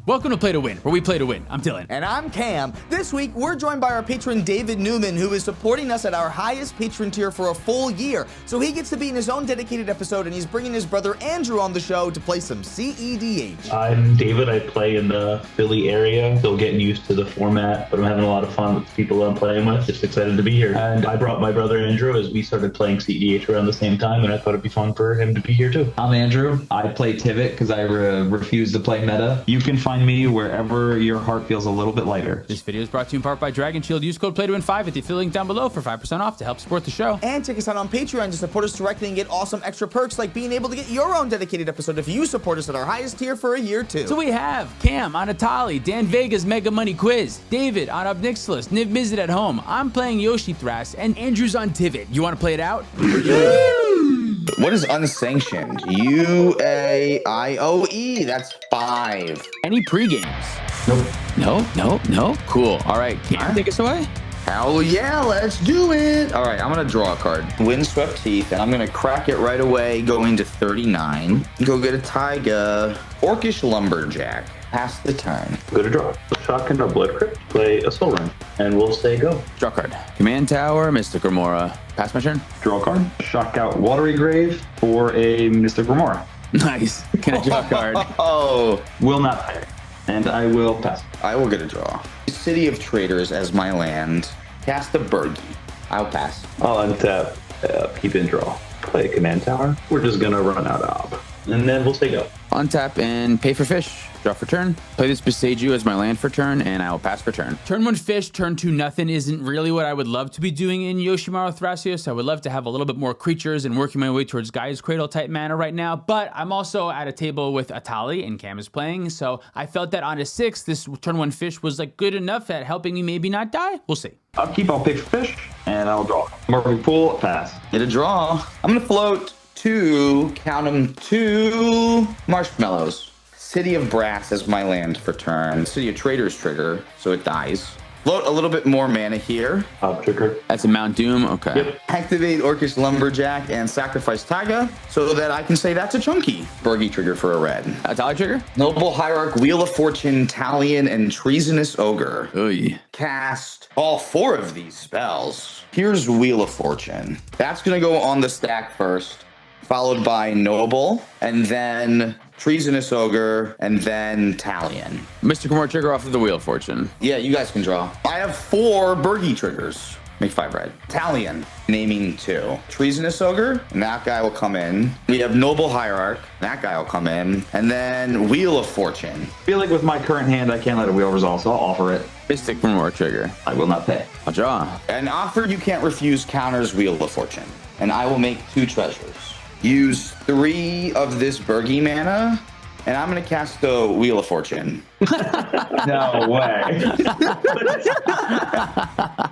Welcome to Play to Win, where we play to win. I'm Dylan. And I'm Cam. This week, we're joined by our patron, David Newman, who is supporting us at our highest patron tier for a full year. So he gets to be in his own dedicated episode, and he's bringing his brother Andrew on the show to play some cEDH. I'm David. I play in the Philly area. Still getting used to the format, but I'm having a lot of fun with the people I'm playing with. Just excited to be here. And I brought my brother Andrew as we started playing cEDH around the same time, and I thought it'd be fun for him to be here too. I'm Andrew. I play TIVIT because I refuse to play meta. You can find me wherever your heart feels a little bit lighter. This video is brought to you in part by Dragon Shield. Use code PLAYTOWIN5 at the affiliate link down below for 5% off to help support the show. And check us out on Patreon to support us directly and get awesome extra perks like being able to get your own dedicated episode if you support us at our highest tier for a year too. So we have Cam on ETALI, Dan Vega's Mega Money Quiz, David on NIXILIS, Niv Mizzet at home, I'm playing Yoshi Thras, and Andrew's on TIVIT. You want to play it out? What is unsanctioned? UAIOE. That's 5. Any pre-games? Nope. No. Cool. All right, Cam, take us away. Hell yeah, let's do it. All right, I'm going to draw a card. Windswept Teeth, and I'm going to crack it right away, going to 39. Go get a Taiga. Orcish Lumberjack. Pass the turn. Go to draw. Shotgun or Blood Crypt. Play a Soul Ring, and we'll say go. Draw card. Command Tower, Mystic Remora. Pass my turn. Draw a card. Shock out Watery Grave for a Mystic Remora. Nice. Can I draw a card? Oh. Will not pay. And I will pass. I will get a draw. City of Traders as my land. Cast a Bergie. I'll pass. I'll untap, keep in draw. Play a Command Tower. We're just gonna run out of op. And then we'll say go. Untap and pay for fish. Draw for turn. Play this Beseiju as my land for turn, and I will pass for turn. Turn 1 fish, turn 2 nothing isn't really what I would love to be doing in YOHSIMARU THRASIOS. I would love to have a little bit more creatures and working my way towards Gaia's Cradle type mana right now, but I'm also at a table with ETALI and Cam is playing, so I felt that on a 6, this turn 1 fish was like good enough at helping me maybe not die. We'll see. I'll pick fish, and I'll draw. Marking Pool, pass. Get a draw. I'm going to float 2, count them, 2 marshmallows. City of Brass as my land for turn. City of Traders trigger, so it dies. Float a little bit more mana here. Trigger. That's a Mount Doom, okay. Yep. Activate Orcish Lumberjack and sacrifice Taiga so that I can say that's a chunky. Bergie trigger for a red. ETALI trigger? Noble Hierarch, Wheel of Fortune, Talion, and Treasonous Ogre. Oy. Cast all 4 of these spells. Here's Wheel of Fortune. That's going to go on the stack first, followed by Noble, and then Treasonous Ogre, and then Talion. Mr. Kumar trigger off of the Wheel of Fortune. Yeah, you guys can draw. I have 4 Bergie triggers. Make 5 red. Talion, naming 2. Treasonous Ogre, and that guy will come in. We have Noble Hierarch, that guy will come in. And then Wheel of Fortune. I feel like with my current hand, I can't let a wheel resolve, so I'll offer it. Mystic Kumar trigger. I will not pay. I'll draw. An offer you can't refuse counters Wheel of Fortune. And I will make 2 treasures. Use 3 of this Bergie mana, and I'm going to cast the Wheel of Fortune. No way.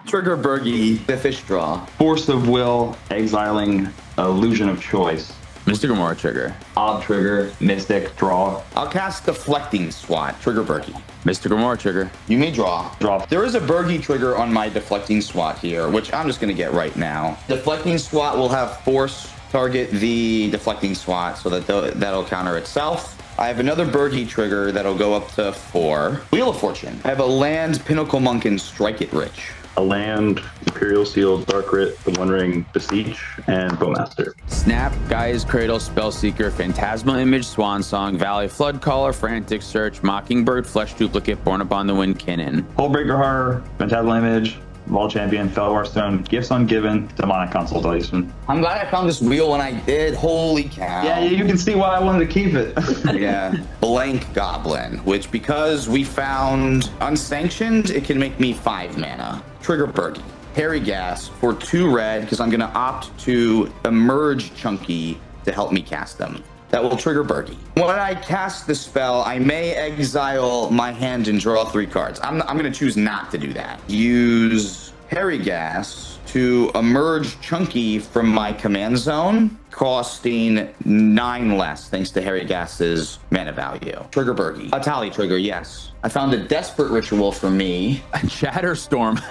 Trigger Bergie, the fish draw. Force of Will, exiling Illusion of Choice. Mr. Kumar trigger. Odd trigger, Mystic, draw. I'll cast Deflecting Swat, trigger Bergie. Mr. Kumar trigger. You may draw. Draw. There is a Bergie trigger on my Deflecting Swat here, which I'm just going to get right now. Deflecting Swat will have force target the Deflecting Swat so that that'll counter itself. I have another Bergie trigger that'll go up to 4. Wheel of Fortune. I have a land, Pinnacle Monk, and Strike It Rich. A land, Imperial Seal, Dark Writ, the One Ring, Beseech, and Bowmaster. Snap, Gaia's Cradle, Spellseeker, Phantasmal Image, Swan Song, Valley Flood Caller, Frantic Search, Mockingbird, Flesh Duplicate, Born Upon the Wind, Kinnan. Hullbreaker Horror, Phantasmal Image, Vault Champion, Felwar Stone, Gifts Ungiven, Demonic Consultation. I'm glad I found this wheel when I did. Holy cow. Yeah, you can see why I wanted to keep it. Yeah. Blank Goblin, which because we found unsanctioned, it can make me 5 mana. Trigger Bergie. Harry Gas for 2 red because I'm going to opt to emerge Chunky to help me cast them. That will trigger Bergie. When I cast the spell, I may exile my hand and draw 3 cards. I'm going to choose not to do that. Use Harry Gas to emerge Chunky from my command zone. costing 9 less thanks to Harry Gas's mana value. Trigger Bergie. ETALI trigger, yes. I found a desperate ritual for me. A Shatterstorm.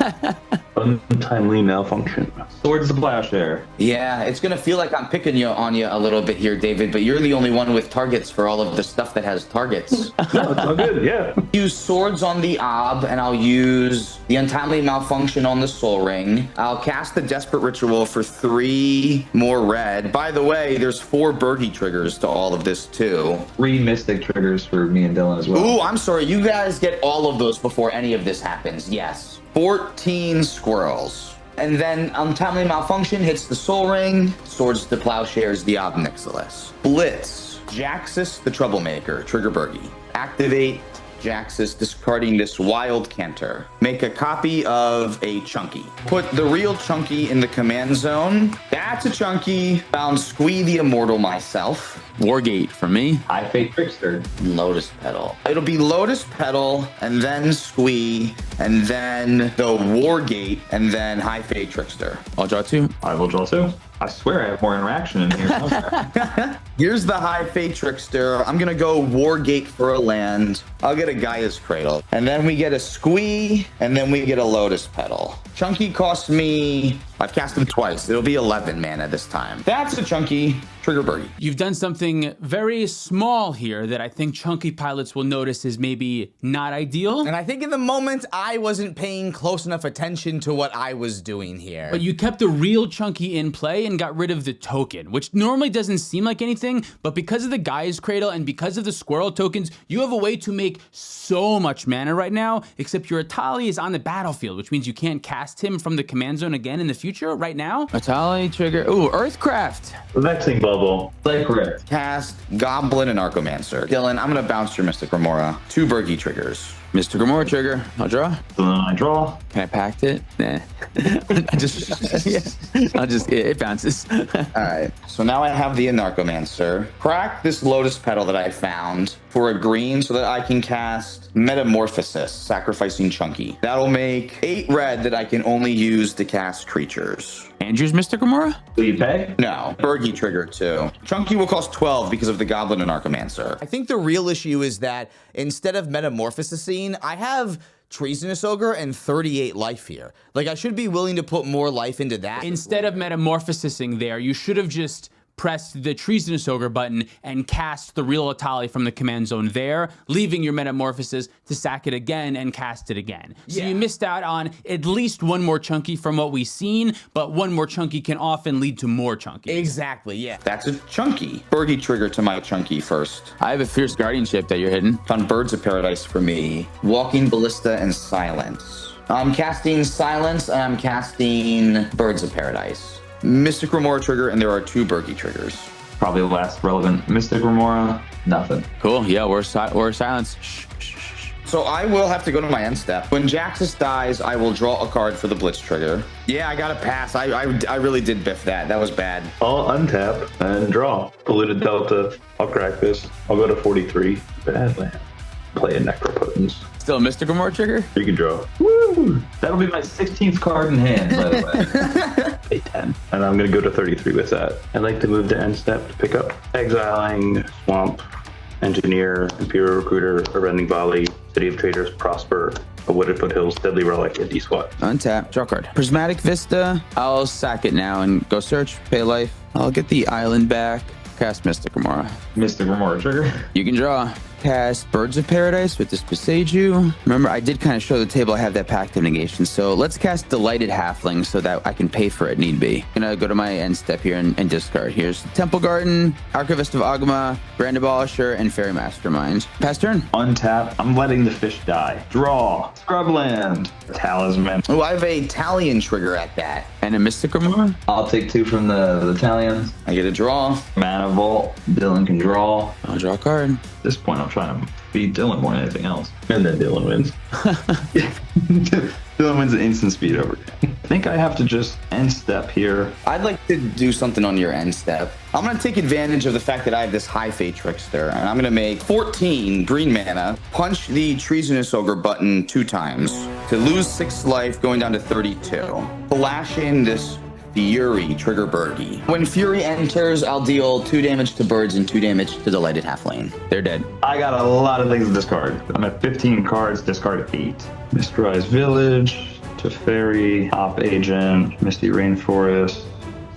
Untimely malfunction. Swords of Plowshare. Yeah, it's gonna feel like I'm picking on you a little bit here, David, but you're the only one with targets for all of the stuff that has targets. No, it's all good, yeah. Use swords on the Ob, and I'll use the untimely malfunction on the Soul Ring. I'll cast the desperate ritual for 3 more red. By the way, there's 4 Bergie triggers to all of this too. 3 Mystic triggers for me and Dylan as well. Ooh, I'm sorry. You guys get all of those before any of this happens. Yes. 14 squirrels. And then untimely malfunction hits the Soul Ring. Swords to Plowshares, the Ob Nixilis. Blitz. Jaxus the Troublemaker. Trigger Bergie. Activate Jaxus, discarding this Wild Canter. Make a copy of a Chunky. Put the real Chunky in the command zone. That's a Chunky. Found Squee the Immortal myself. Wargate for me. High Fate Trickster. Lotus Petal. It'll be Lotus Petal, and then Squee, and then the Wargate, and then High Fate Trickster. I'll draw 2. I will draw 2. I swear I have more interaction in here. Here's the High Fate Trickster. I'm gonna go Wargate for a land. I'll get a Gaia's Cradle. And then we get a Squee, and then we get a Lotus Petal. Chunky cost me, I've cast him twice. It'll be 11 mana this time. That's a Chunky. Trigger Bergie. You've done something very small here that I think chunky pilots will notice is maybe not ideal. And I think in the moment, I wasn't paying close enough attention to what I was doing here. But you kept the real chunky in play and got rid of the token, which normally doesn't seem like anything, but because of the Gaia's Cradle and because of the squirrel tokens, you have a way to make so much mana right now, except your ETALI is on the battlefield, which means you can't cast him from the command zone again in the future right now. ETALI trigger, ooh, Earthcraft. The Vexing Bubble. Like correct. Cast Goblin and Archomancer. Dylan, I'm gonna bounce your Mystic Remora. 2 Bergie triggers. Mr. Gamora trigger, I'll draw. So then I draw. Can I pact it? Nah. It bounces. All right, so now I have the Anarchomancer. Crack this Lotus Petal that I found for a green so that I can cast Metamorphosis, sacrificing Chunky. That'll make 8 red that I can only use to cast creatures. Andrew's Mr. Gamora? Do you pay? No, Bergie trigger too. Chunky will cost 12 because of the Goblin and Archomancer. I think the real issue is that instead of Metamorphosing, I have Treasonous Ogre and 38 life here. Like, I should be willing to put more life into that. Instead of metamorphosing there, you should have just pressed the Treasonous Ogre button and cast the real ETALI from the command zone there, leaving your Metamorphosis to sack it again and cast it again. So you missed out on at least 1 more Chunky from what we've seen, but 1 more Chunky can often lead to more Chunky. Exactly, yeah. That's a Chunky. Bergie trigger to my Chunky first. I have a Fierce Guardianship that you're hidden. Found Birds of Paradise for me. Walking Ballista and Silence. I'm casting Silence and I'm casting Birds of Paradise. Mystic Remora trigger, and there are 2 Bergie triggers. Probably the last relevant. Mystic Remora, nothing. Cool, yeah, we're silence. Shh. So I will have to go to my end step. When Jaxus dies, I will draw a card for the Blitz trigger. Yeah, I gotta pass. I really did biff that. That was bad. I'll untap and draw. Polluted Delta. I'll crack this. I'll go to 43. Bad land. Play a Necropotence. Still a Mr. Gamora trigger? You can draw. Woo! That'll be my 16th card in hand, by the way. A 10. And I'm going to go to 33 with that. I'd like to move to end step to pick up Exiling, Swamp, Engineer, Imperial Recruiter, a Rending Volley, City of Traders, Prosper, a Wooded Foothills, Deadly Relic, and D-SWAT. Untap, draw card. Prismatic Vista, I'll sack it now and go search, pay life. I'll get the island back. Cast Mystic Gamora. Mystic Remora trigger. You can draw. Cast Birds of Paradise with this Beseiju. Remember, I did kind of show the table I have that Pact of Negation, so let's cast Delighted Halfling so that I can pay for it need be. I'm gonna go to my end step here and discard. Here's Temple Garden, Archivist of Agma, Brand Abolisher, and Fairy Mastermind. Pass turn. Untap. I'm letting the fish die. Draw. Scrubland. Talisman. Oh, I have a Talion trigger at that. And a Mystic Gamora. I'll take 2 from the Italians. I get a draw. Mana Vault. Dylan can draw. I'll draw a card. At this point, I'm trying to beat Dylan more than anything else. And then Dylan wins. Dylan wins an instant speed over. I think I have to just end step here. I'd like to do something on your end step. I'm going to take advantage of the fact that I have this High Fate Trickster, and I'm going to make 14 green mana, punch the Treasonous Ogre button 2 times to lose 6 life, going down to 32. Flash in this Fury, trigger birdie. When Fury enters, I'll deal 2 damage to birds and 2 damage to delighted halfling. They're dead. I got a lot of things to discard. I'm at 15 cards, discard 8. Mysterized Village, Teferi, Op Agent, Misty Rainforest,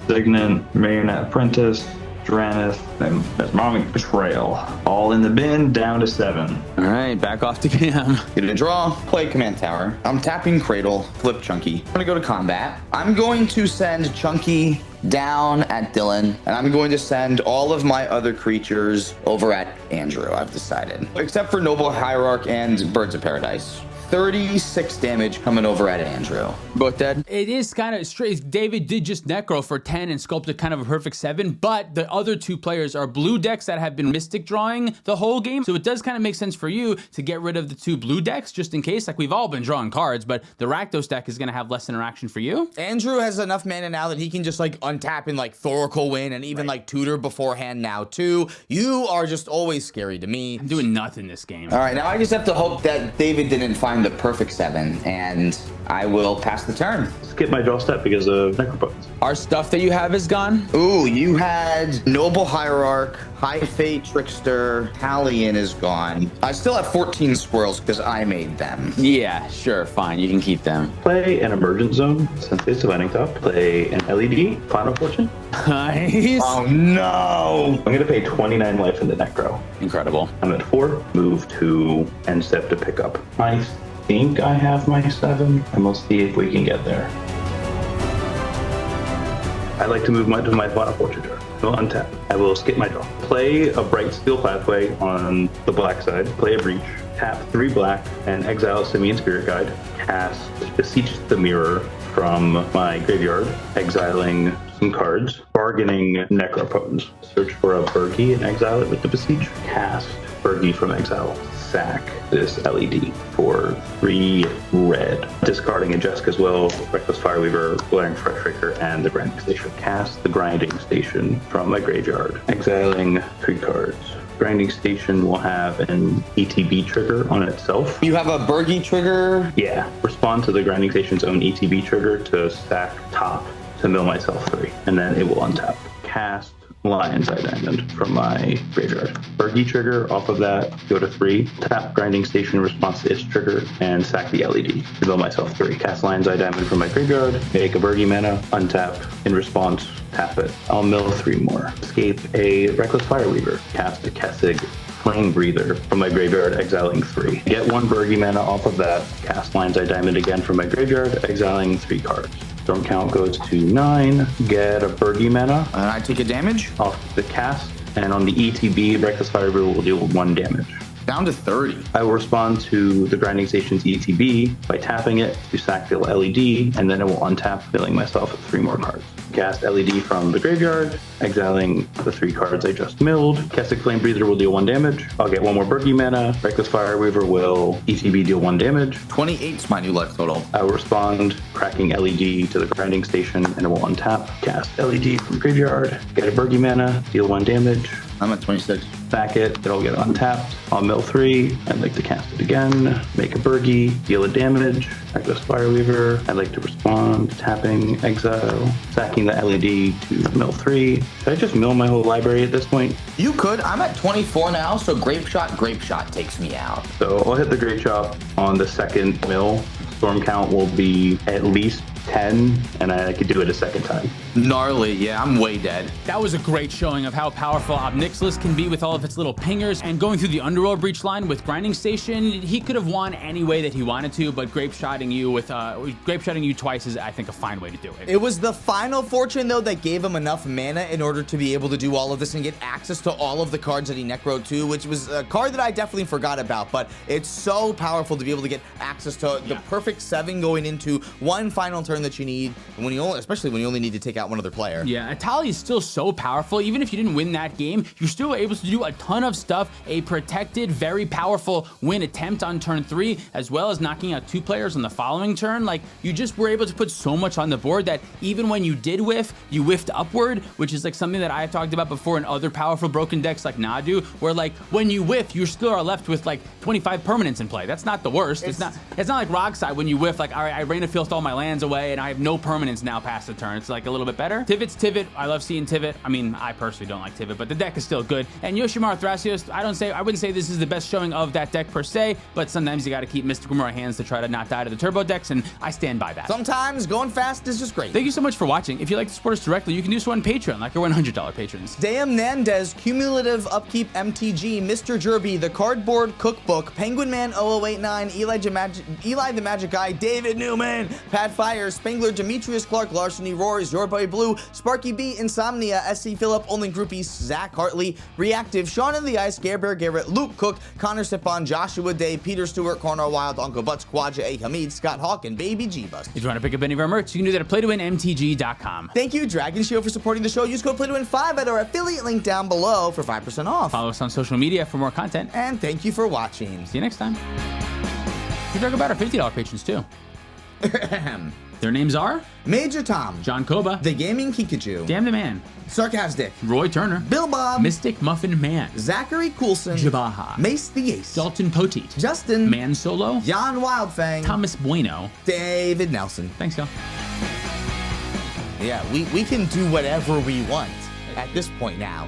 Signet, Marionette Apprentice, Dranith, and Mesmeric Betrayal. All in the bin, down to 7. All right, back off to Cam. Get a draw, play Command Tower. I'm tapping Cradle, flip Chunky. I'm gonna go to combat. I'm going to send Chunky down at Dylan, and I'm going to send all of my other creatures over at Andrew, I've decided. Except for Noble Hierarch and Birds of Paradise. 36 damage coming over at Andrew. Both dead. It is kind of straight. David did just Necro for 10 and sculpted kind of a perfect 7, but the other 2 players are blue decks that have been Mystic drawing the whole game. So it does kind of make sense for you to get rid of the 2 blue decks just in case. Like, we've all been drawing cards, but the Rakdos deck is going to have less interaction for you. Andrew has enough mana now that he can just like untap and like Thoracle win and even like tutor beforehand now too. You are just always scary to me. I'm doing nothing this game. All right, now I just have to hope that David didn't find the perfect 7, and I will pass the turn. Skip my draw step because of Necropotence. Our stuff that you have is gone. Ooh, you had Noble Hierarch, High Fate Trickster, Talion is gone. I still have 14 squirrels because I made them. Yeah, sure, fine. You can keep them. Play an Emergent Zone, Sense's Divining Top. Play an LED, Final Fortune. Nice. Oh no! I'm going to pay 29 life in the Necro. Incredible. I'm at 4. Move to end step to pick up. I think I have my 7, and we'll see if we can get there. I like to move to my Final Fortune turn. I'll untap. I will skip my draw. Play a Bright Steel Pathway on the black side. Play a Breach. Tap 3 black and exile Simian Spirit Guide. Cast Beseech the Mirror from my graveyard, exiling some cards. Bargaining Necropotence. Search for a Bergie and exile it with the Beseech. Cast Bergie from exile. Sack this LED for 3 red. Discarding a Jessica's Will, Reckless Fireweaver, Glaring Fresh and the Grinding Station. Cast the Grinding Station from my graveyard, exiling 3 cards. Grinding Station will have an ETB trigger on itself. You have a Bergie trigger? Yeah. Respond to the Grinding Station's own ETB trigger to sack top to mill myself 3, and then it will untap. Cast Lion's Eye Diamond from my graveyard. Bergie trigger, off of that, go to 3. Tap Grinding Station response to its trigger, and sack the LED. Mill myself 3. Cast Lion's Eye Diamond from my graveyard, make a Bergie mana, untap, in response, tap it. I'll mill 3 more. Escape a Reckless Fireweaver. Cast a Kessig Flame Breather from my graveyard, exiling 3. Get 1 Bergie mana off of that. Cast Lion's Eye Diamond again from my graveyard, exiling 3 cards. Storm count goes to 9. Get a Bergie mana. And I take a damage? Off the cast, and on the ETB, Reckless Fireweaver will deal 1 damage. Down to 30. I will respond to the Grinding Station's ETB by tapping it to sack the LED, and then it will untap, filling myself with 3 more cards. Cast LED from the graveyard, exiling the 3 cards I just milled. Kessig Flame Breather will deal 1 damage. I'll get 1 more Bergie mana. Reckless Fireweaver will ETB deal 1 damage. 28's my new life total. I will respond, cracking LED to the Grinding Station, and it will untap. Cast LED from graveyard, get a Bergie mana, deal 1 damage. I'm at 26. Sack it, it'll get untapped. I'll mill 3. I'd like to cast it again. Make a Bergie, deal a damage. Reckless Fireweaver. I'd like to respond, tapping, exile, sacking the LED to mill 3. Should I just mill my whole library at this point? You could. I'm at 24 now, so Grape Shot takes me out. So I'll hit the Great Shot on the second mill. Storm count will be at least 10, and I could do it a second time. Gnarly, yeah, I'm way dead. That was a great showing of how powerful NIXILIS can be with all of its little pingers, and going through the Underworld Breach line with Grinding Station. He could have won any way that he wanted to, but grape shotting you twice is, I think, a fine way to do it. It was the Final Fortune, though, that gave him enough mana in order to be able to do all of this and get access to all of the cards that he necroed too, which was a card that I definitely forgot about, but it's so powerful to be able to get access to the perfect 7 going into one final turn that you need, when you only, especially when you only need to take out one other player. Yeah, ETALI is still so powerful. Even if you didn't win that game, you're still able to do a ton of stuff. A protected, very powerful win attempt on turn 3, as well as knocking out 2 players on the following turn. Like, you just were able to put so much on the board that even when you did whiff, you whiffed upward, which is like something that I have talked about before in other powerful broken decks like Nadu, where like when you whiff, you still are left with like 25 permanents in play. That's not the worst. It's not like Rockside when you whiff, like, all right, I Rain of Filth all my lands away and I have no permanents now past the turn. It's like a little bit better. TIVIT's TIVIT. I love seeing TIVIT. I mean, I personally don't like TIVIT, but the deck is still good. And YOSHIMARU THRASIOS, I wouldn't say this is the best showing of that deck per se, but sometimes you got to keep Mystical Mirror hands to try to not die to the turbo decks, and I stand by that. Sometimes going fast is just great. Thank you so much for watching. If you'd like to support us directly, you can do so on Patreon, like our $100 patrons. Dam Nandez, Cumulative Upkeep MTG, Mr. Jerby, The Cardboard Cookbook, Penguin Man 0089, Eli the Magic Guy, David Newman, Pat Fire, Spangler, Demetrius Clark, Larceny, Rory's, Your Boy Blue, Sparky B, Insomnia, SC Phillip, Only Groupies, Zach Hartley, Reactive, Sean in the Ice, Gare Bear Garrett, Luke Cook, Connor Sipon, Joshua Day, Peter Stewart, Corner Wild, Uncle Butts, Quadja A. Hamid, Scott Hawk, and Baby G-Bust. If you want to pick up any of our merch, you can do that at playtowinmtg.com. Thank you, Dragon Shield, for supporting the show. Use code PLAYTOWIN5 at our affiliate link down below for 5% off. Follow us on social media for more content. And thank you for watching. See you next time. We talk about our $50 patrons too. Their names are Major Tom, John Koba, The Gaming Kikachu, Damn the Man, Sarcastic, Roy Turner, Bill Bob, Mystic Muffin Man, Zachary Coulson, Jabaha, Mace the Ace, Dalton Poteet, Justin, Man Solo, Jan Wildfang, Thomas Bueno. David Nelson. Thanks, y'all. Yeah, we can do whatever we want at this point now.